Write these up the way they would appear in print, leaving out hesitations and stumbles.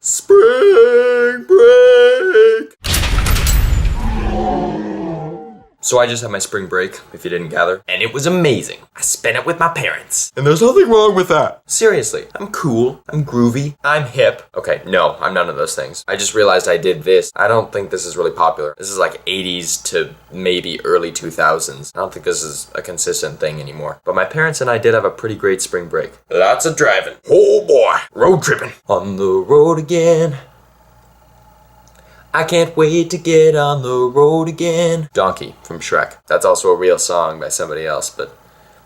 Spring break! So I just had my spring break, if you didn't gather, and it was amazing. I spent it with my parents. And there's nothing wrong with that. Seriously, I'm cool, I'm groovy, I'm hip. Okay, no, I'm none of those things. I just realized I did this. I don't think this is really popular. This is like 80s to maybe early 2000s. I don't think this is a consistent thing anymore. But my parents and I did have a pretty great spring break. Lots of driving. Oh boy, road tripping. On the road again. I can't wait to get on the road again. Donkey from Shrek. That's also a real song by somebody else, but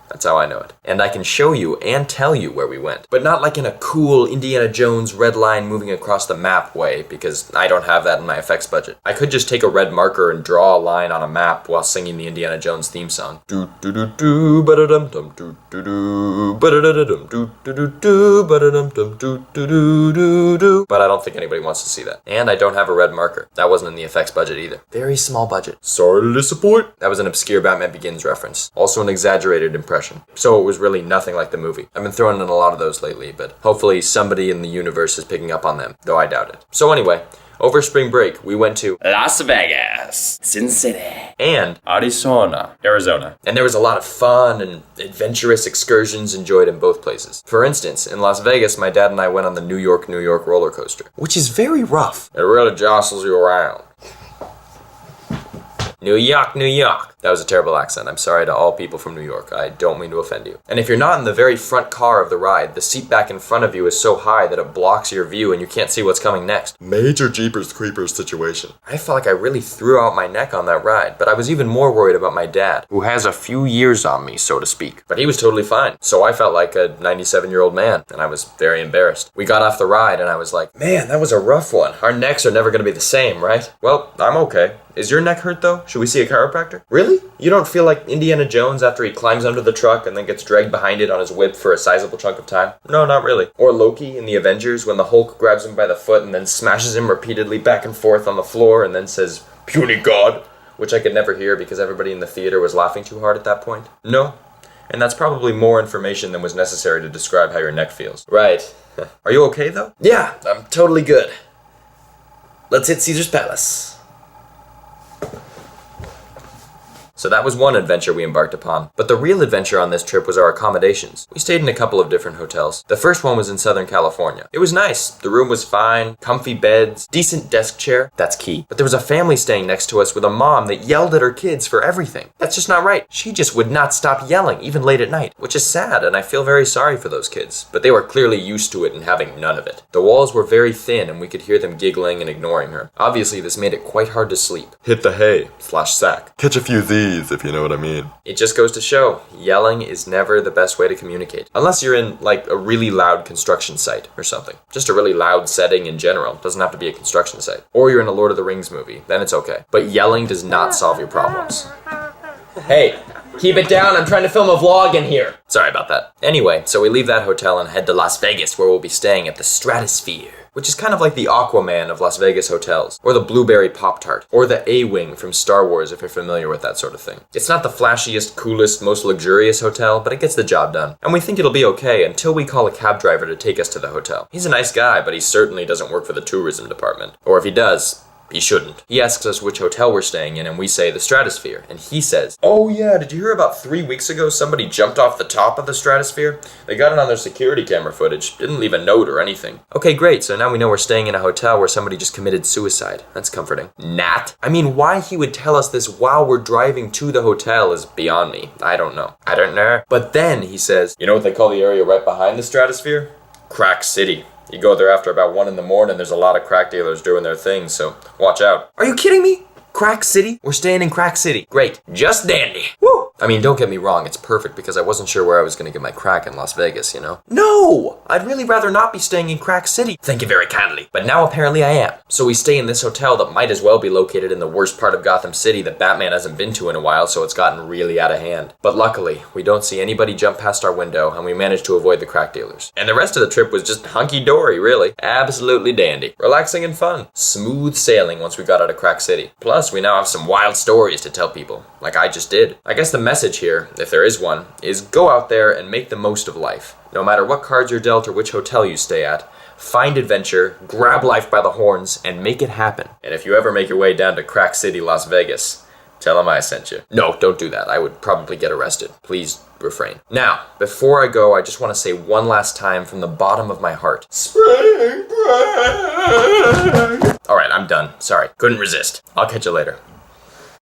that's how I know it. And I can show you and tell you where we went. But not like in a cool Indiana Jones red line moving across the map way, because I don't have that in my effects budget. I could just take a red marker and draw a line on a map while singing the Indiana Jones theme song. Do do do do ba-da-dum dum do do do ba-da-da-dum do do do do ba-da-dum dum do do do do do. But I don't think anybody wants to see that. And I don't have a red marker. That wasn't in the effects budget either. Very small budget. Sorry to disappoint. That was an obscure Batman Begins reference. Also an exaggerated impression. So it was really nothing like the movie. I've been throwing in a lot of those lately, but hopefully somebody in the universe is picking up on them, though I doubt it. So anyway, over spring break, we went to Las Vegas, Sin City, and Arizona, Arizona. And there was a lot of fun and adventurous excursions enjoyed in both places. For instance, in Las Vegas, my dad and I went on the New York roller coaster, which is very rough. It really jostles you around. New York, New York. That was a terrible accent. I'm sorry to all people from New York. I don't mean to offend you. And if you're not in the very front car of the ride, the seat back in front of you is so high that it blocks your view and you can't see what's coming next. Major Jeepers Creepers situation. I felt like I really threw out my neck on that ride, but I was even more worried about my dad, who has a few years on me, so to speak. But he was totally fine. So I felt like a 97-year-old man, and I was very embarrassed. We got off the ride and I was like, man, that was a rough one. Our necks are never gonna be the same, right? Well, I'm okay. Is your neck hurt though? Should we see a chiropractor? Really? You don't feel like Indiana Jones after he climbs under the truck and then gets dragged behind it on his whip for a sizable chunk of time? No, not really. Or Loki in the Avengers when the Hulk grabs him by the foot and then smashes him repeatedly back and forth on the floor and then says, "Puny God," which I could never hear because everybody in the theater was laughing too hard at that point. No. And that's probably more information than was necessary to describe how your neck feels. Right. Are you okay though? Yeah, I'm totally good. Let's hit Caesar's Palace. So that was one adventure we embarked upon. But the real adventure on this trip was our accommodations. We stayed in a couple of different hotels. The first one was in Southern California. It was nice. The room was fine, comfy beds, decent desk chair. That's key. But there was a family staying next to us with a mom that yelled at her kids for everything. That's just not right. She just would not stop yelling, even late at night, which is sad, and I feel very sorry for those kids. But they were clearly used to it and having none of it. The walls were very thin and we could hear them giggling and ignoring her. Obviously, this made it quite hard to sleep. Hit the hay / sack. Catch a few Z's, if you know what I mean. It just goes to show, yelling is never the best way to communicate. Unless you're in, like, a really loud construction site or something. Just a really loud setting in general. It doesn't have to be a construction site. Or you're in a Lord of the Rings movie. Then it's okay. But yelling does not solve your problems. Hey, keep it down. I'm trying to film a vlog in here. Sorry about that. Anyway, so we leave that hotel and head to Las Vegas, where we'll be staying at the Stratosphere, which is kind of like the Aquaman of Las Vegas hotels, or the Blueberry Pop-Tart, or the A-Wing from Star Wars if you're familiar with that sort of thing. It's not the flashiest, coolest, most luxurious hotel, but it gets the job done. And we think it'll be okay until we call a cab driver to take us to the hotel. He's a nice guy, but he certainly doesn't work for the tourism department. Or if he does, he shouldn't. He asks us which hotel we're staying in, and we say the Stratosphere. And he says, "Oh yeah, did you hear about 3 weeks ago somebody jumped off the top of the Stratosphere? They got it on their security camera footage. Didn't leave a note or anything." Okay, great. So now we know we're staying in a hotel where somebody just committed suicide. That's comforting. Nat? I mean, why he would tell us this while we're driving to the hotel is beyond me. I don't know. But then he says, "You know what they call the area right behind the Stratosphere? Crack City. You go there after about 1 a.m, there's a lot of crack dealers doing their thing, so watch out." Are you kidding me? Crack City? We're staying in Crack City. Great. Just dandy. Woo! I mean, don't get me wrong, it's perfect because I wasn't sure where I was going to get my crack in Las Vegas, you know? No! I'd really rather not be staying in Crack City. Thank you very kindly. But now apparently I am. So we stay in this hotel that might as well be located in the worst part of Gotham City that Batman hasn't been to in a while, so it's gotten really out of hand. But luckily, we don't see anybody jump past our window and we managed to avoid the crack dealers. And the rest of the trip was just hunky-dory, really. Absolutely dandy. Relaxing and fun. Smooth sailing once we got out of Crack City. Plus, we now have some wild stories to tell people, like I just did. I guess the message here, if there is one, is go out there and make the most of life. No matter what cards you're dealt or which hotel you stay at, find adventure, grab life by the horns, and make it happen. And if you ever make your way down to Crack City, Las Vegas, tell them I sent you. No, don't do that. I would probably get arrested. Please refrain. Now, before I go, I just want to say one last time from the bottom of my heart. Spring break! Alright, I'm done. Sorry. Couldn't resist. I'll catch you later.